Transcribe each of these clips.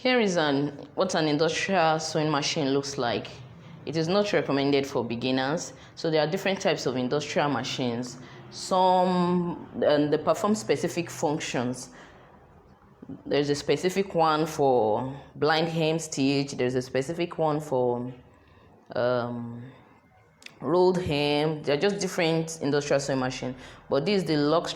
Here is what an industrial sewing machine looks like. It is not recommended for beginners. So there are different types of industrial machines. Some they perform specific functions. There's a specific one for blind hem stitch. There's a specific one for rolled hem. They're just different industrial sewing machines. But this is the lock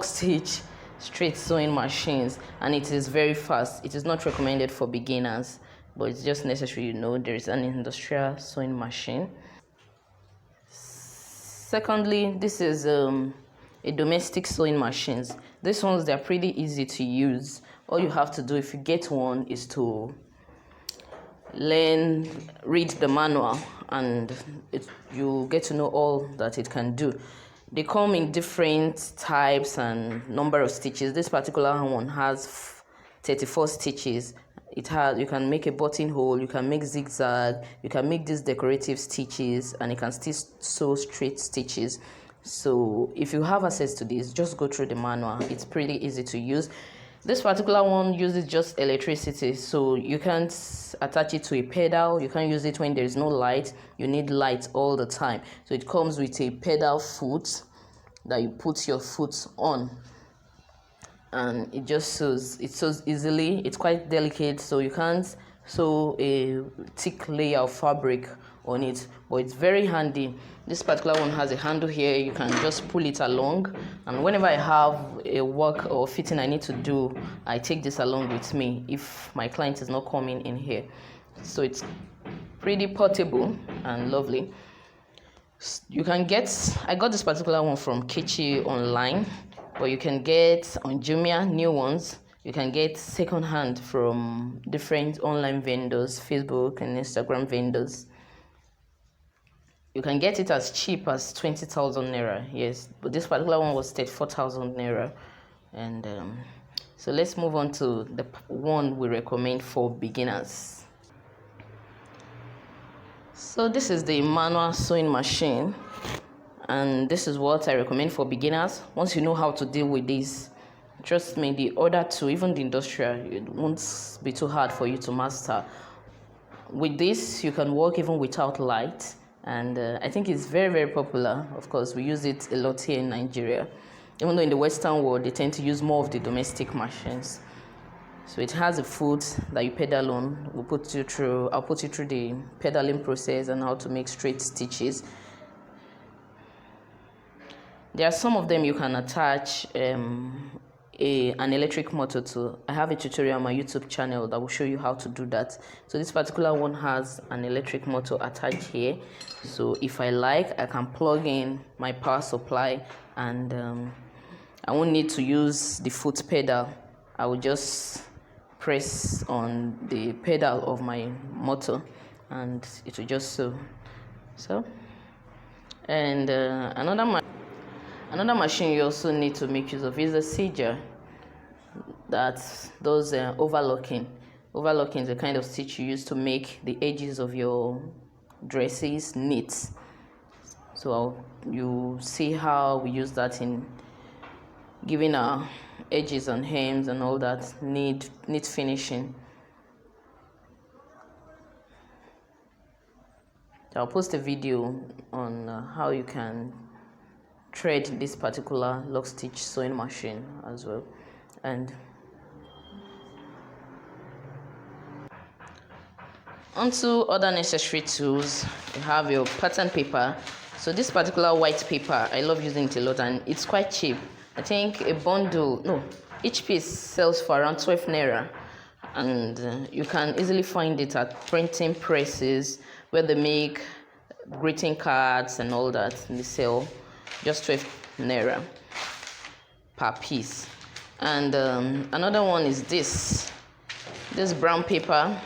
stitch straight sewing machines, and it is very fast. It is not recommended for beginners, but it's just necessary you know there is an industrial sewing machine. Secondly, this is a domestic sewing machines. These ones, they're pretty easy to use. All you have to do if you get one is to read the manual, and you get to know all that it can do. They come in different types and number of stitches. This particular one has 34 stitches. You can make a buttonhole, you can make zigzag, you can make these decorative stitches, and you can still sew straight stitches. So if you have access to this, just go through the manual. It's pretty easy to use. This particular one uses just electricity, so you can't attach it to a pedal. You can't use it when there is no light. You need light all the time. So it comes with a pedal foot that you put your foot on, and it just sews. It sews easily. It's quite delicate, so you can't sew a thick layer of fabric on it, but it's very handy. This particular one has a handle here. You can just pull it along, and whenever I have a work or fitting I need to do, I take this along with me if my client is not coming in here. So it's pretty portable and lovely. You can I got this particular one from Kichi online, but you can get on Jumia new ones. You can get second hand from different online vendors, Facebook and Instagram vendors. You can get it as cheap as 20,000 naira, yes, but this particular one was 34,000 naira. And so let's move on to the one we recommend for beginners. So this is the manual sewing machine, and this is what I recommend for beginners. Once you know how to deal with this, trust me, the other two, even the industrial, it won't be too hard for you to master. With this, you can work even without light. And I think it's very, very popular. Of course, we use it a lot here in Nigeria. Even though in the Western world, they tend to use more of the domestic machines. So it has a foot that you pedal on. I'll put you through the pedaling process and how to make straight stitches. There are some of them you can attach an electric motor to. I have a tutorial on my YouTube channel that will show you how to do that. So this particular one has an electric motor attached here. So if I like, I can plug in my power supply, and I won't need to use the foot pedal. I will just press on the pedal of my motor, and it will just sew. And another machine you also need to make use of is a serger. That's those overlocking. Overlocking is the kind of stitch you use to make the edges of your dresses neat. So you see how we use that in giving our edges and hems and all that neat finishing. I'll post a video on how you can thread this particular lock stitch sewing machine as well. And onto other necessary tools, you have your pattern paper. So this particular white paper, I love using it a lot, and it's quite cheap. I think each piece sells for around 12 naira, and you can easily find it at printing presses where they make greeting cards and all that. They sell just 12 naira per piece. And another one is this brown paper.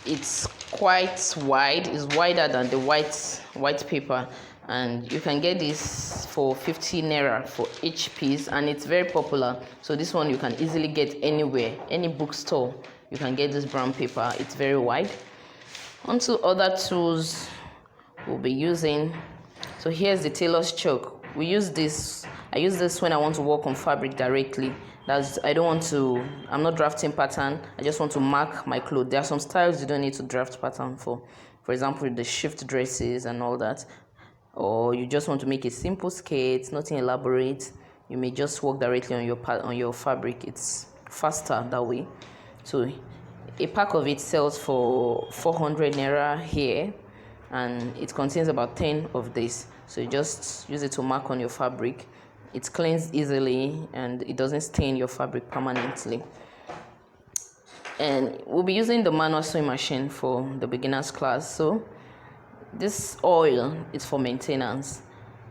It's quite wide. It's wider than the white paper, and you can get this for 50 naira for each piece, and it's very popular. So this one you can easily get anywhere, any bookstore. You can get this brown paper. It's very wide. Onto other tools we'll be using. So here's the tailor's chalk. I use this when I want to work on fabric directly. I'm not drafting pattern. I just want to mark my clothes. There are some styles you don't need to draft pattern for. For example, the shift dresses and all that. Or you just want to make a simple skirt, nothing elaborate. You may just work directly on your fabric. It's faster that way. So a pack of it sells for 400 naira here, and it contains about 10 of this. So you just use it to mark on your fabric. It cleans easily and it doesn't stain your fabric permanently. And we'll be using the manual sewing machine for the beginners class. So this oil is for maintenance,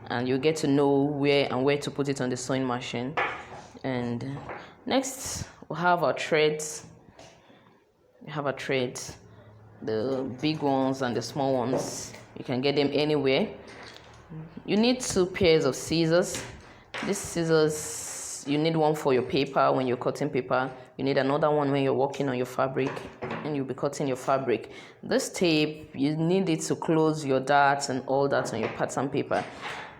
and you get to know where to put it on the sewing machine. And next we'll have our threads. We have our threads, the big ones and the small ones. You can get them anywhere. You need 2 pairs of scissors. These scissors, you need one for your paper when you're cutting paper. You need another one when you're working on your fabric and you'll be cutting your fabric. This tape, you need it to close your darts and all that on your pattern paper.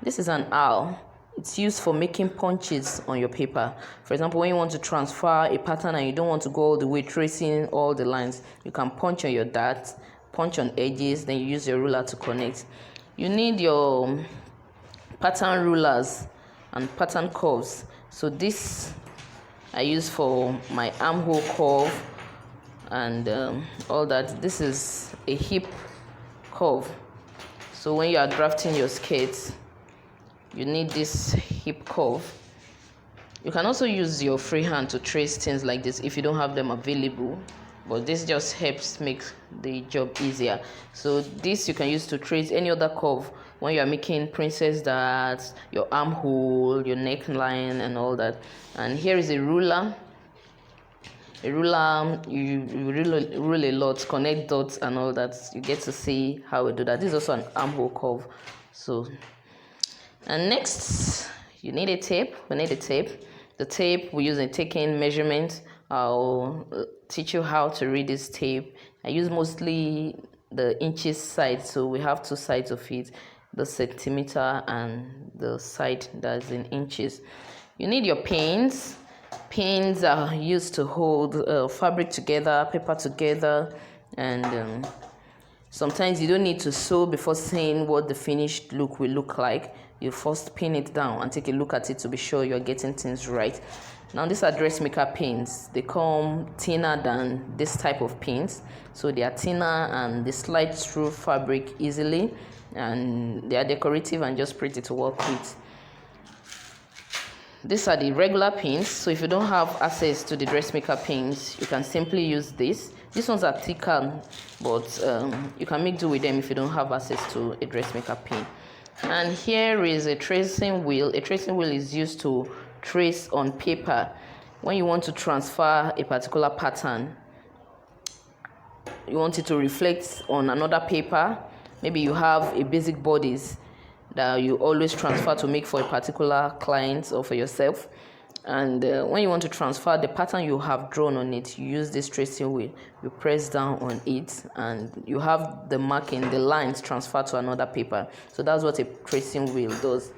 This is an awl. It's used for making punches on your paper. For example, when you want to transfer a pattern and you don't want to go all the way tracing all the lines, you can punch on your dart, punch on edges, then you use your ruler to connect. You need your pattern rulers and pattern curves. So this I use for my armhole curve and all that. This is a hip curve. So when you are drafting your skirts, you need this hip curve. You can also use your free hand to trace things like this if you don't have them available, but this just helps make the job easier. So this you can use to trace any other curve when you are making princess darts, your armhole, your neckline and all that. And here is a ruler. A ruler, you rule a lot, connect dots and all that. You get to see how we do that. This is also an armhole curve. So, and next, you need a tape. We need a tape. The tape we use in taking measurements. I'll teach you how to read this tape. I use mostly the inches side, so we have 2 sides of it, the centimeter and the side that's in inches. You need your pins. Pins are used to hold fabric together, paper together, and sometimes you don't need to sew before seeing what the finished look will look like. You first pin it down and take a look at it to be sure you're getting things right. Now these are dressmaker pins. They come thinner than this type of pins, so they are thinner and they slide through fabric easily, and they are decorative and just pretty to work with. These are the regular pins, so if you don't have access to the dressmaker pins, you can simply use this. These ones are thicker, but you can make do with them if you don't have access to a dressmaker pin. And here is a tracing wheel. A tracing wheel is used to trace on paper when you want to transfer a particular pattern. You want it to reflect on another paper. Maybe you have a basic bodice that you always transfer to make for a particular client or for yourself. And when you want to transfer the pattern you have drawn on it, you use this tracing wheel. You press down on it and you have the marking, the lines transferred to another paper. So that's what a tracing wheel does.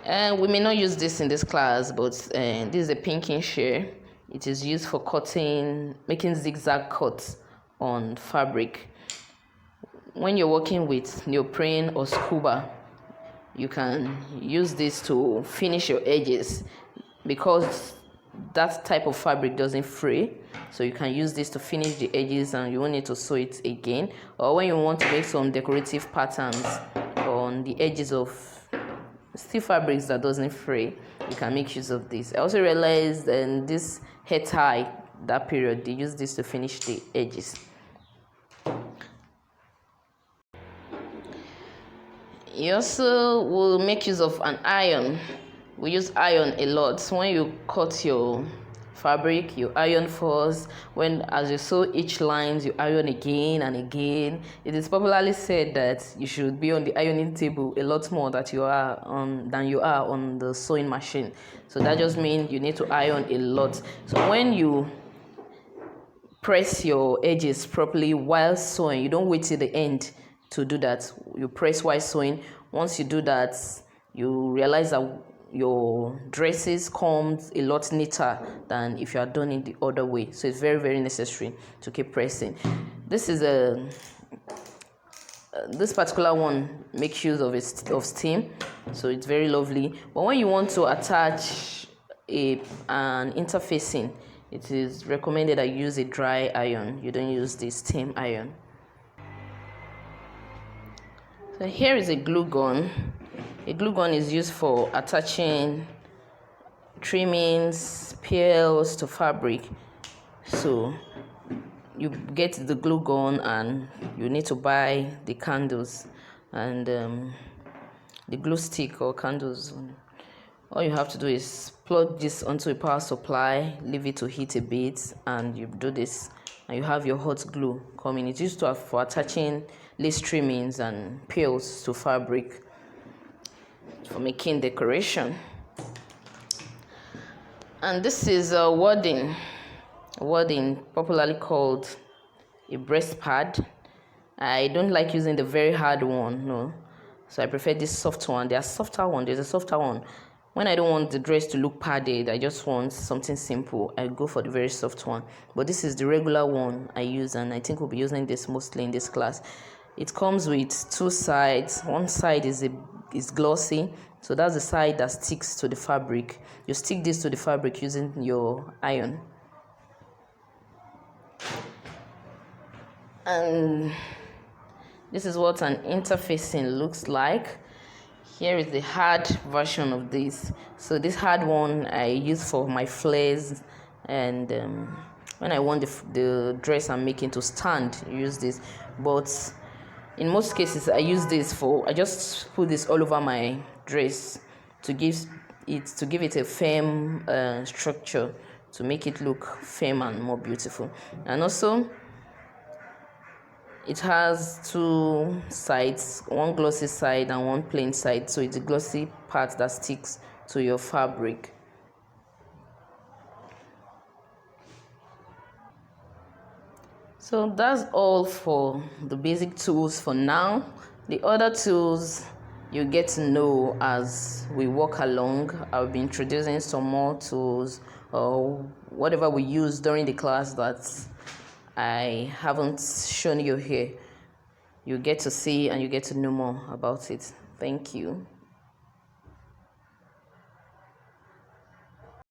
We may not use this in this class, but this is a pinking shear. It is used for cutting, making zigzag cuts on fabric. When you're working with neoprene or scuba, you can use this to finish your edges, because that type of fabric doesn't fray, so you can use this to finish the edges and you won't need to sew it again. Or when you want to make some decorative patterns on the edges of steel fabrics that doesn't fray, you can make use of this. I also realized this hair tie, that period, they use this to finish the edges. You also will make use of an iron. We use iron a lot. So when you cut your fabric, you iron first. As you sew each line, you iron again and again. It is popularly said that you should be on the ironing table a lot more than you are on the sewing machine. So that just means you need to iron a lot. So when you press your edges properly while sewing, you don't wait till the end to do that. You press while sewing. Once you do that, you realize that your dresses comes a lot neater than if you are done it the other way. So it's very, very necessary to keep pressing. This is this particular one makes use of steam, so it's very lovely. But when you want to attach an interfacing, it is recommended that you use a dry iron. You don't use the steam iron. So here is a glue gun. A glue gun is used for attaching trimmings, peels to fabric. So you get the glue gun and you need to buy the candles and the glue stick or candles. All you have to do is plug this onto a power supply, leave it to heat a bit, and you do this and you have your hot glue coming. It's used for attaching lace trimmings and peels to fabric for making decoration. And this is a wadding popularly called a breast pad. I don't like using the very hard one, no, so I prefer this soft one. There's a softer one. When I don't want the dress to look padded, I just want something simple, I go for the very soft one. But this is the regular one I use, and I think we'll be using this mostly in this class. It comes with two sides. One side is glossy, so that's the side that sticks to the fabric. You stick this to the fabric using your iron. And this is what an interfacing looks like. Here is the hard version of this. So this hard one I use for my flares, and when I want the dress I'm making to stand, I use this. But in most cases I use this I just put this all over my dress to give it a firm structure, to make it look firm and more beautiful. And also it has two sides, one glossy side and one plain side, so it's a glossy part that sticks to your fabric. So that's all for the basic tools for now. The other tools you get to know as we walk along. I'll be introducing some more tools or whatever we use during the class that I haven't shown you here. You get to see and you get to know more about it. Thank you.